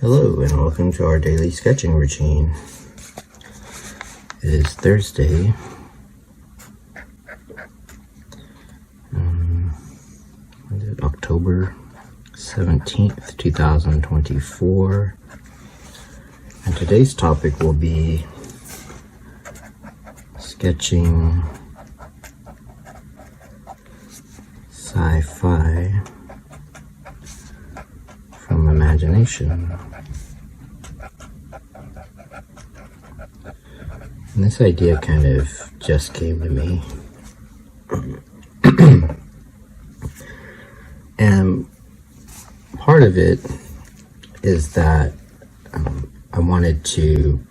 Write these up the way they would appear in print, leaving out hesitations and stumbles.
Hello and welcome to our daily sketching routine. It is Thursday, October 17th, 2024, and today's topic will be sketching sci-fi from imagination. And this idea kind of just came to me. And part of it is that I wanted to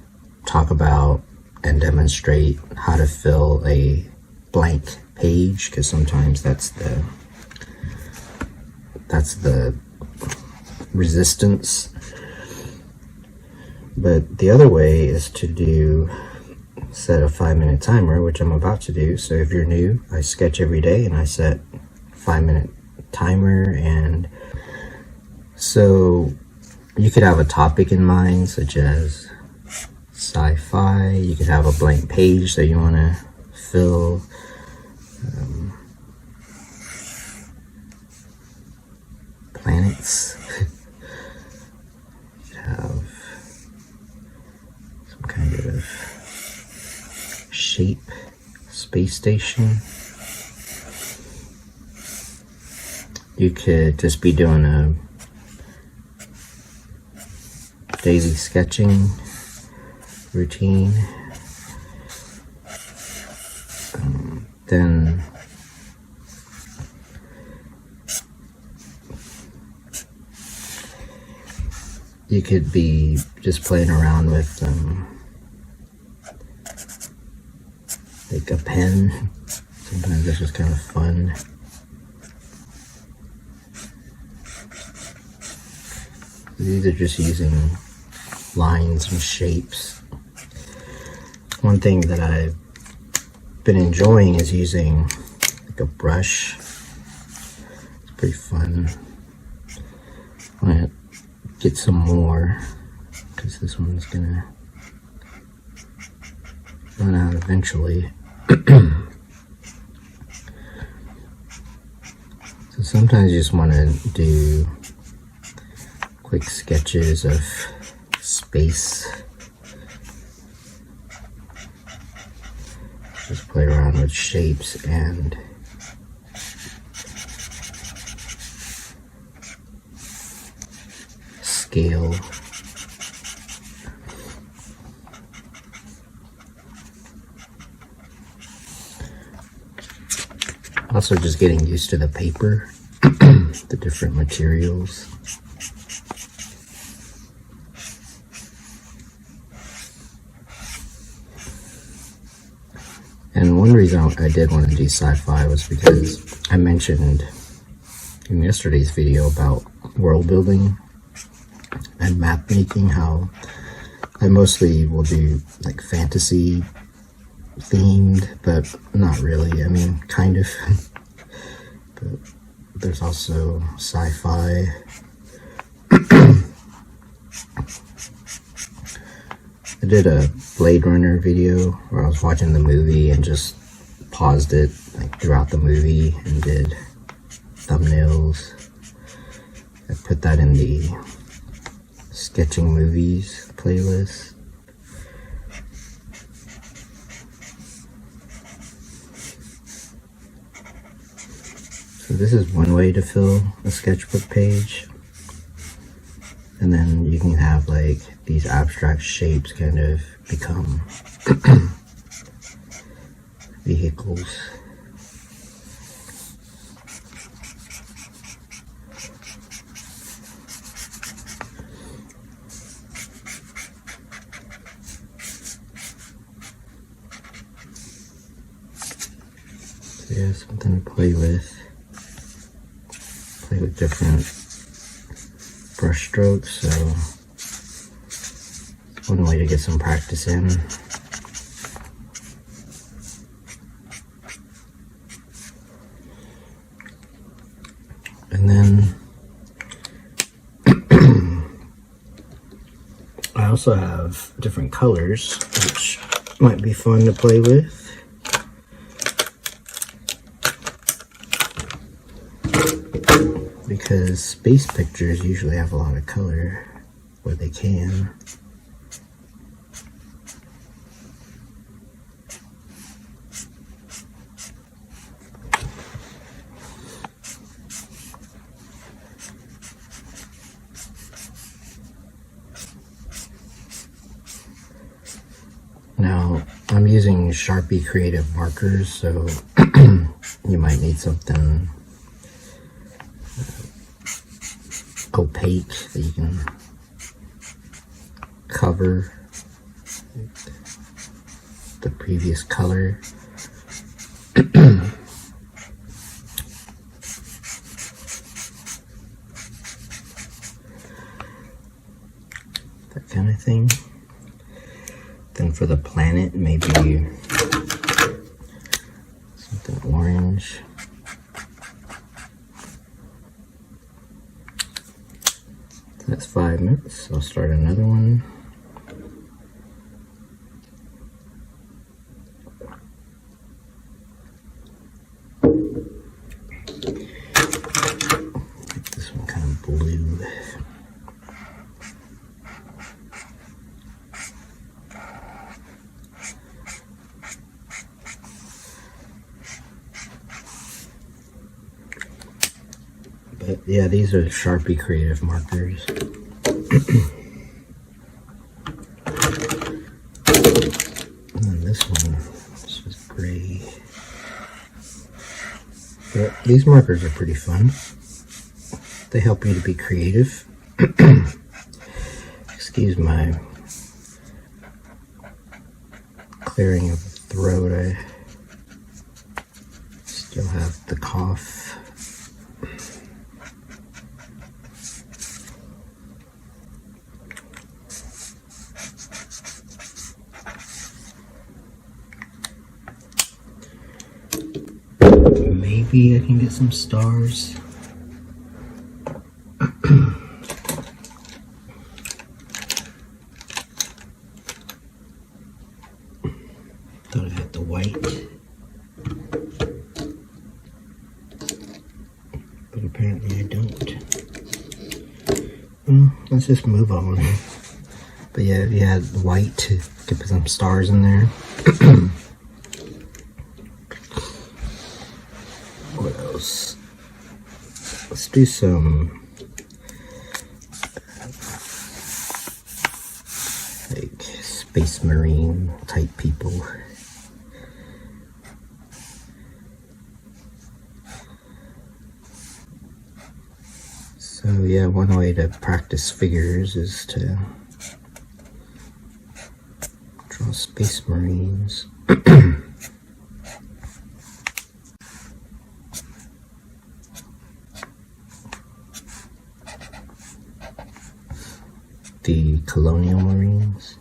talk about and demonstrate how to fill a blank page, because sometimes that's the resistance. But the other way is to set a 5-minute timer, which I'm about to do. So if you're new, I sketch every day and I set 5-minute timer. And so you could have a topic in mind, such as sci-fi. You could have a blank page that you want to fill. Planets. You could have some kind of shape, space station. You could just be doing a daily sketching routine. Then you could be just playing around with like a pen. Sometimes it's just kind of fun. These are just using lines and shapes. One thing that I've been enjoying is using like a brush. It's pretty fun. I'm gonna get some more because this one's gonna run out eventually. So sometimes you just want to do quick sketches of space. Just play around with shapes and scale. Also just getting used to the paper, the different materials. And one reason I did want to do sci-fi was because I mentioned in yesterday's video about world building and map making, how I mostly will do like fantasy themed, but not really. I mean, kind of. But there's also sci-fi. I did a Blade Runner video where I was watching the movie and just paused it like throughout the movie and did thumbnails. I put that in the sketching movies playlist. So this is one way to fill a sketchbook page. And then you can have like these abstract shapes kind of become vehicles. So yeah, something to play with. Play with different brush strokes, so one way to get some practice in. And then I also have different colors, which might be fun to play with. Because space pictures usually have a lot of color where they can. Now, I'm using Sharpie creative markers, so you might need something opaque that you can cover the previous color. That kind of thing. Then for the planet, maybe something orange. That's 5 minutes. I'll start another one. Make this one kind of blue. But yeah, these are Sharpie creative markers. And then this one, this is gray. But these markers are pretty fun. They help me to be creative. Excuse my clearing of the throat. I still have the cough. Maybe I can get some stars. Thought I had the white, but apparently I don't. Well, let's just move on. But yeah, if you had white, you could put some stars in there. What else? Let's do some like space marine type people. So yeah, one way to practice figures is to draw space marines. The colonial marines.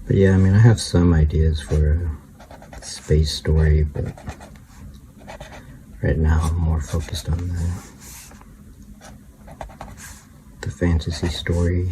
But yeah, I mean, I have some ideas for a space story, but right now I'm more focused on the fantasy story.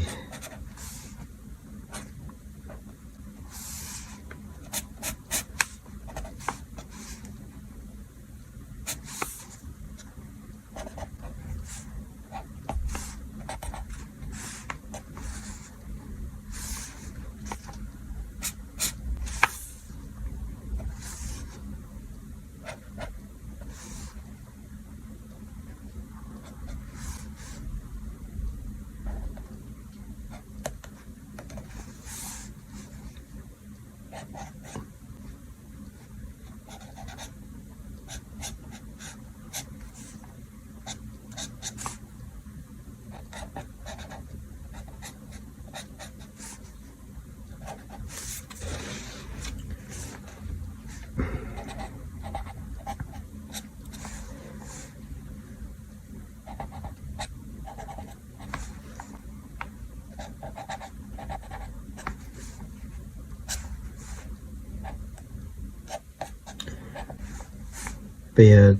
But yeah,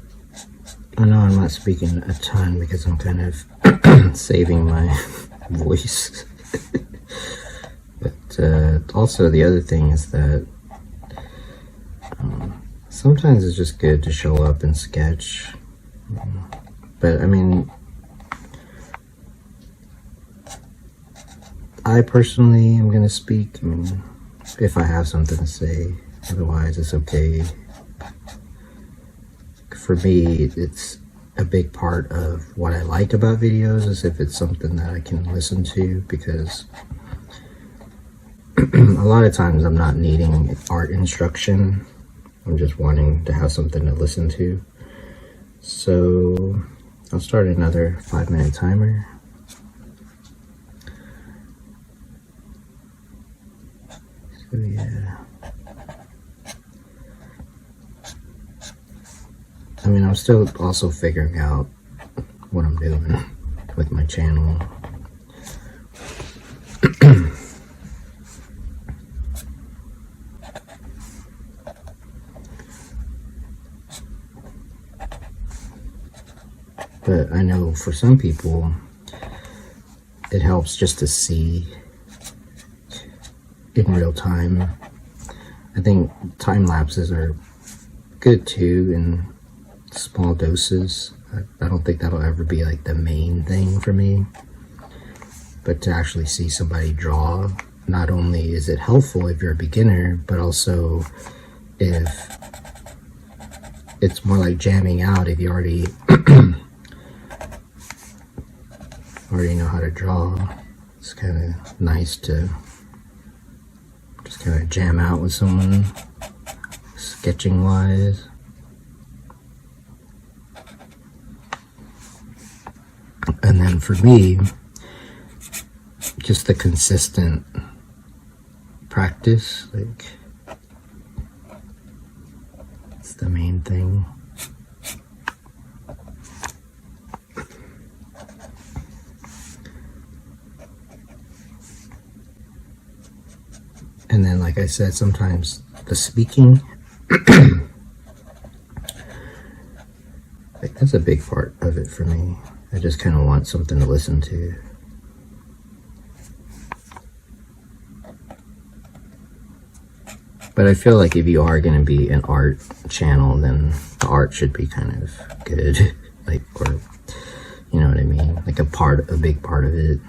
I know I'm not speaking a ton because I'm kind of saving my voice. But also the other thing is that sometimes it's just good to show up and sketch. But I mean, I personally am gonna speak. I mean, if I have something to say, otherwise it's okay. For me, it's a big part of what I like about videos is if it's something that I can listen to, because a lot of times I'm not needing art instruction. I'm just wanting to have something to listen to. So I'll start another 5-minute timer. So yeah. I mean, I'm still also figuring out what I'm doing with my channel. But I know for some people, it helps just to see in real time. I think time lapses are good too in small doses. I don't think that'll ever be like the main thing for me. But to actually see somebody draw, not only is it helpful if you're a beginner, but also if it's more like jamming out if you already know how to draw. It's kind of nice to just kind of jam out with someone, sketching wise. And then for me, just the consistent practice, like, it's the main thing. And then, like I said, sometimes the speaking, like, that's a big part of it for me. I just kind of want something to listen to. But I feel like if you are going to be an art channel, then the art should be kind of good. Like, or, you know what I mean? Like a big part of it.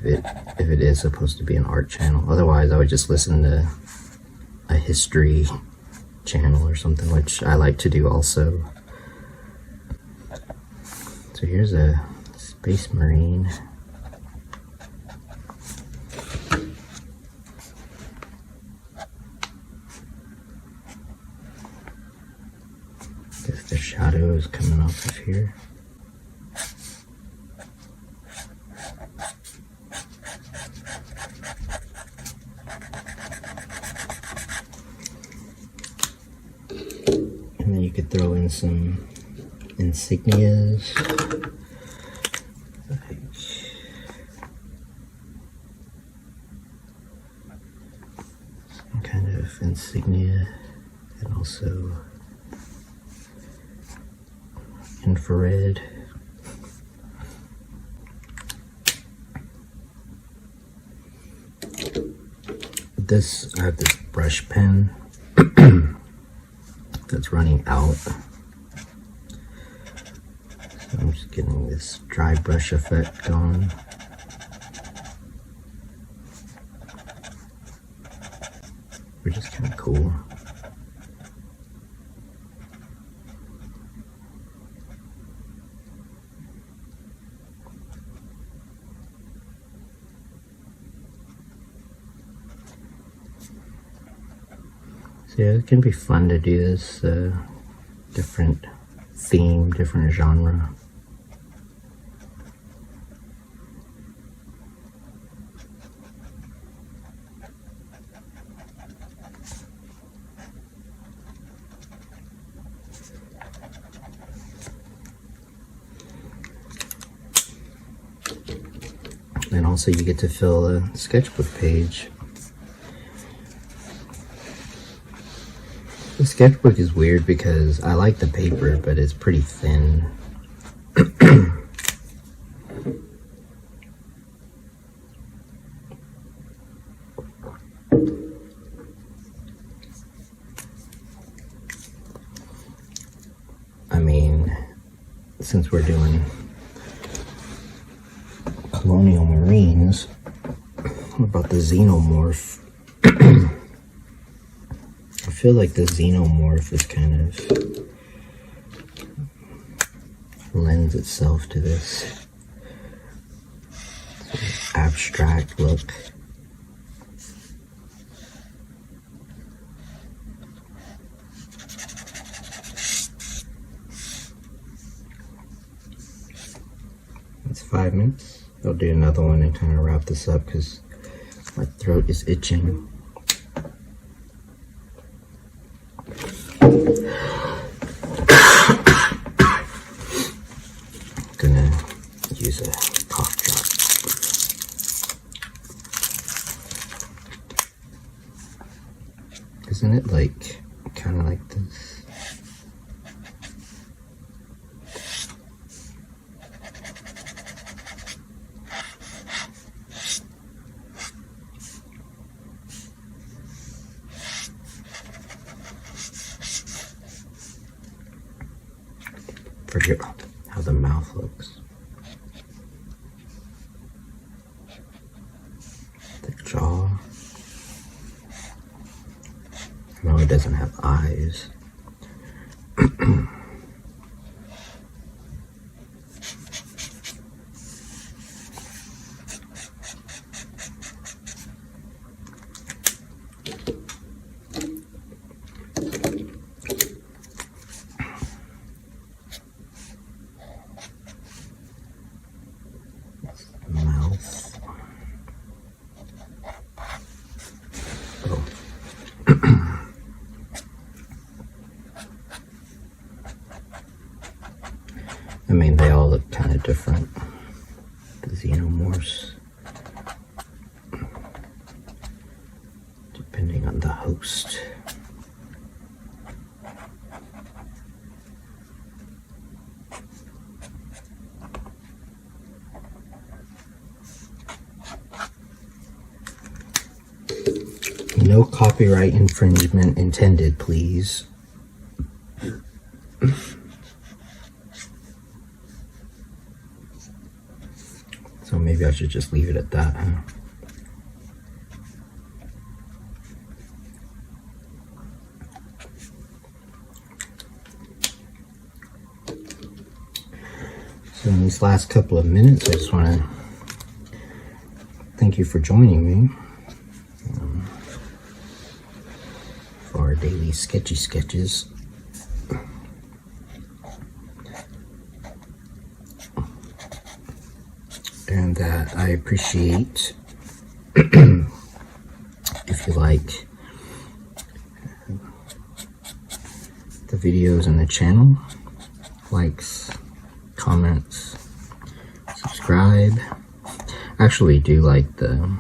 If it is supposed to be an art channel. Otherwise, I would just listen to a history channel or something, which I like to do also. So here's a space marine. Guess the shadow is coming off of here. And then you could throw in some insignias. Some kind of insignia, and also infrared. I have this brush pen that's running out. So I'm just getting this dry brush effect going. Which is kind of cool. So yeah, it can be fun to do this different theme, different genre. And also you get to fill a sketchbook page. The sketchbook is weird because I like the paper, but it's pretty thin. I mean, since we're doing colonial marines, what about the xenomorph? I feel like the xenomorph is kind of lends itself to this sort of abstract look. It's 5 minutes. I'll do another one and kind of wrap this up because my throat is itching. Gonna use a cough drop. Isn't it like kind of like this? Forget how the mouth looks. The jaw. I know it doesn't have eyes. Mouth. Oh. I mean, they all look kind of different. The xenomorphs, depending on the host. No copyright infringement intended, please. So maybe I should just leave it at that, huh? So in these last couple of minutes, I just want to thank you for joining me. For our daily sketchy sketches. And that I appreciate if you like the videos on the channel, likes, comments, subscribe. I actually do like the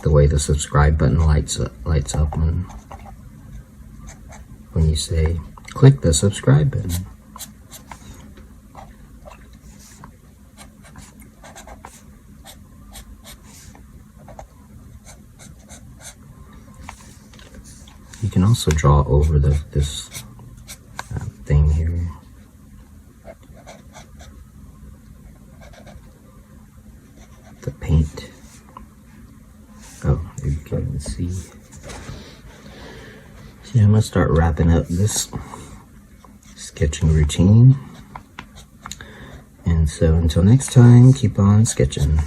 way the subscribe button lights up when you say click the subscribe button. You can also draw over this thing here. The paint. Oh, there you can even see. So I'm gonna start wrapping up this sketching routine. And so until next time, keep on sketching.